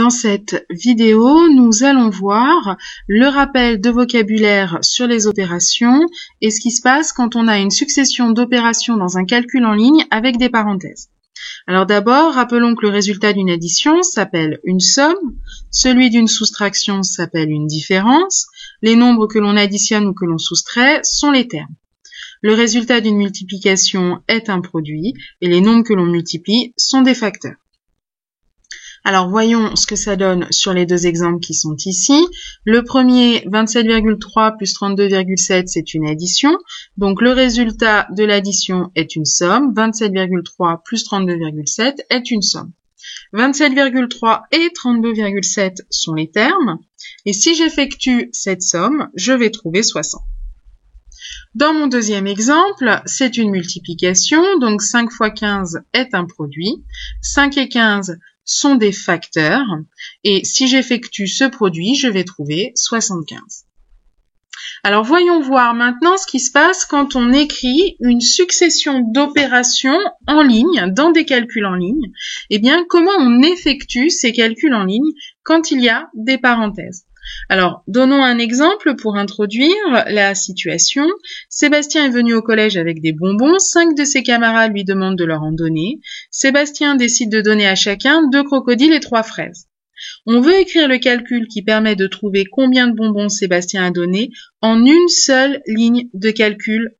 Dans cette vidéo, nous allons voir le rappel de vocabulaire sur les opérations et ce qui se passe quand on a une succession d'opérations dans un calcul en ligne avec des parenthèses. Alors d'abord, rappelons que le résultat d'une addition s'appelle une somme, celui d'une soustraction s'appelle une différence, les nombres que l'on additionne ou que l'on soustrait sont les termes. Le résultat d'une multiplication est un produit et les nombres que l'on multiplie sont des facteurs. Alors voyons ce que ça donne sur les deux exemples qui sont ici. Le premier, 27,3 plus 32,7, c'est une addition. Donc le résultat de l'addition est une somme. 27,3 plus 32,7 est une somme. 27,3 et 32,7 sont les termes. Et si j'effectue cette somme, je vais trouver 60. Dans mon deuxième exemple, c'est une multiplication. Donc 5 fois 15 est un produit. 5 et 15 sont des facteurs, et si j'effectue ce produit, je vais trouver 75. Alors voyons voir maintenant ce qui se passe quand on écrit une succession d'opérations en ligne, dans des calculs en ligne. Eh bien, comment on effectue ces calculs en ligne quand il y a des parenthèses. Alors, donnons un exemple pour introduire la situation. Sébastien est venu au collège avec des bonbons. 5 de ses camarades lui demandent de leur en donner. Sébastien décide de donner à chacun 2 crocodiles et 3 fraises. On veut écrire le calcul qui permet de trouver combien de bonbons Sébastien a donné en une seule ligne de calcul.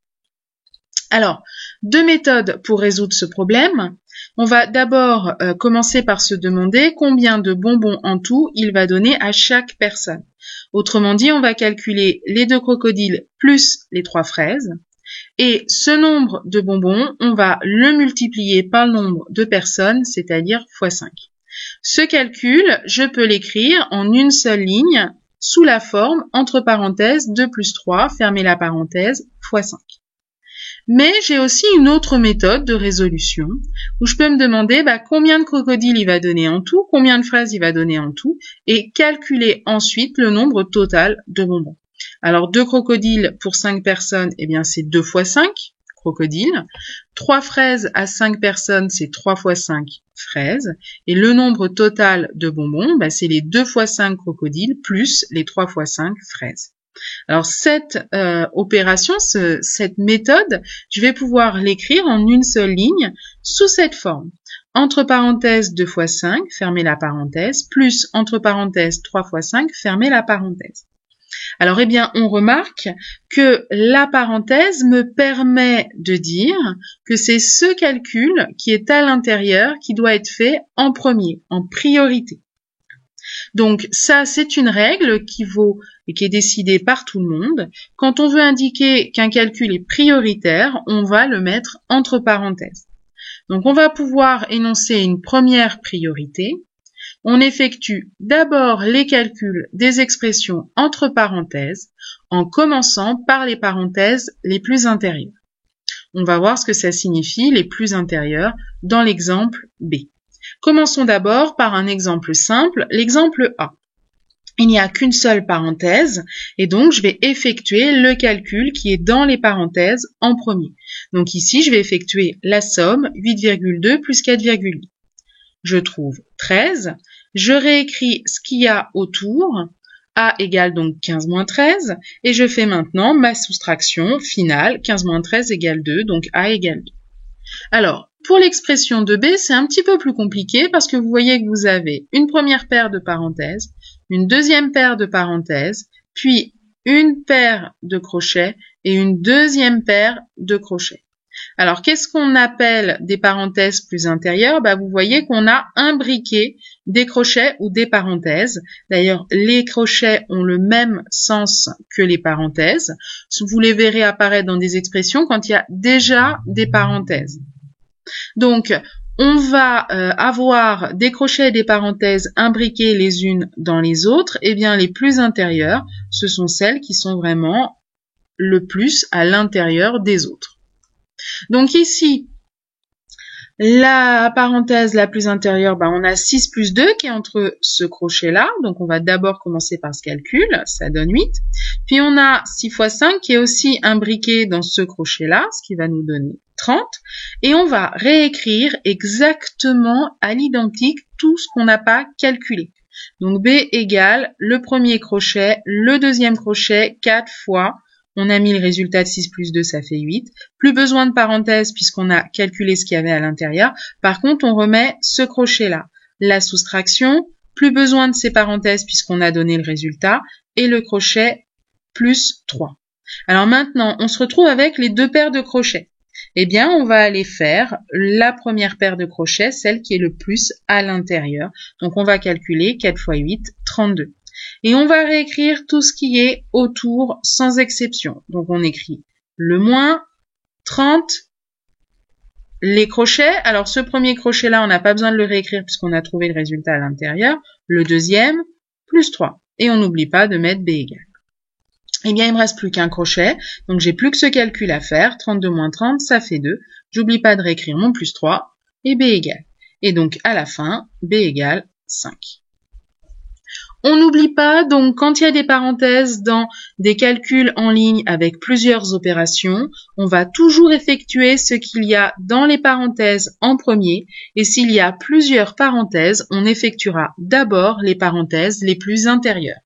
Alors, deux méthodes pour résoudre ce problème. On va d'abord commencer par se demander combien de bonbons en tout il va donner à chaque personne. Autrement dit, on va calculer les 2 crocodiles plus les 3 fraises. Et ce nombre de bonbons, on va le multiplier par le nombre de personnes, c'est-à-dire x 5. Ce calcul, je peux l'écrire en une seule ligne sous la forme, entre parenthèses, 2 plus 3, fermez la parenthèse, x 5. Mais j'ai aussi une autre méthode de résolution où je peux me demander combien de crocodiles il va donner en tout, combien de fraises il va donner en tout, et calculer ensuite le nombre total de bonbons. Alors 2 crocodiles pour 5 personnes, eh bien c'est 2 fois 5 crocodiles. 3 fraises à 5 personnes, c'est 3 fois 5 fraises. Et le nombre total de bonbons, c'est les 2 fois 5 crocodiles plus les 3 fois 5 fraises. Alors cette opération, cette méthode, je vais pouvoir l'écrire en une seule ligne sous cette forme. Entre parenthèses 2 fois 5, fermez la parenthèse, plus entre parenthèses 3 fois 5, fermez la parenthèse. Alors eh bien on remarque que la parenthèse me permet de dire que c'est ce calcul qui est à l'intérieur qui doit être fait en premier, en priorité. Donc ça, c'est une règle qui vaut et qui est décidée par tout le monde. Quand on veut indiquer qu'un calcul est prioritaire, on va le mettre entre parenthèses. Donc on va pouvoir énoncer une première priorité. On effectue d'abord les calculs des expressions entre parenthèses en commençant par les parenthèses les plus intérieures. On va voir ce que ça signifie, les plus intérieures, dans l'exemple B. Commençons d'abord par un exemple simple, l'exemple A. Il n'y a qu'une seule parenthèse et donc je vais effectuer le calcul qui est dans les parenthèses en premier. Donc ici, je vais effectuer la somme 8,2 plus 4,8. Je trouve 13. Je réécris ce qu'il y a autour. A égale donc 15 moins 13. Et je fais maintenant ma soustraction finale. 15 moins 13 égale 2, donc A égale 2. Alors, pour l'expression de B, c'est un petit peu plus compliqué parce que vous voyez que vous avez une première paire de parenthèses, une deuxième paire de parenthèses, puis une paire de crochets et une deuxième paire de crochets. Alors, qu'est-ce qu'on appelle des parenthèses plus intérieures? Vous voyez qu'on a imbriqué des crochets ou des parenthèses. D'ailleurs, les crochets ont le même sens que les parenthèses. Vous les verrez apparaître dans des expressions quand il y a déjà des parenthèses. Donc, on va avoir des crochets et des parenthèses imbriquées les unes dans les autres. Eh bien, les plus intérieures, ce sont celles qui sont vraiment le plus à l'intérieur des autres. Donc ici, la parenthèse la plus intérieure, on a 6 plus 2 qui est entre ce crochet-là. Donc on va d'abord commencer par ce calcul, ça donne 8. Puis on a 6 fois 5 qui est aussi imbriqué dans ce crochet-là, ce qui va nous donner 30. Et on va réécrire exactement à l'identique tout ce qu'on n'a pas calculé. Donc B égale le premier crochet, le deuxième crochet, 4 fois. On a mis le résultat de 6 plus 2, ça fait 8. Plus besoin de parenthèse puisqu'on a calculé ce qu'il y avait à l'intérieur. Par contre, on remet ce crochet-là. La soustraction, plus besoin de ces parenthèses puisqu'on a donné le résultat. Et le crochet plus 3. Alors maintenant, on se retrouve avec les deux paires de crochets. Eh bien, on va aller faire la première paire de crochets, celle qui est le plus à l'intérieur. Donc, on va calculer 4 fois 8, 32. Et on va réécrire tout ce qui est autour sans exception. Donc, on écrit le moins, 30, les crochets. Alors, ce premier crochet-là, on n'a pas besoin de le réécrire puisqu'on a trouvé le résultat à l'intérieur. Le deuxième, plus 3. Et on n'oublie pas de mettre B égale. Eh bien, il me reste plus qu'un crochet, donc j'ai plus que ce calcul à faire. 32 moins 30, ça fait 2. J'oublie pas de réécrire mon plus 3 et B égale. Et donc, à la fin, B égale 5. On n'oublie pas, donc, quand il y a des parenthèses dans des calculs en ligne avec plusieurs opérations, on va toujours effectuer ce qu'il y a dans les parenthèses en premier. Et s'il y a plusieurs parenthèses, on effectuera d'abord les parenthèses les plus intérieures.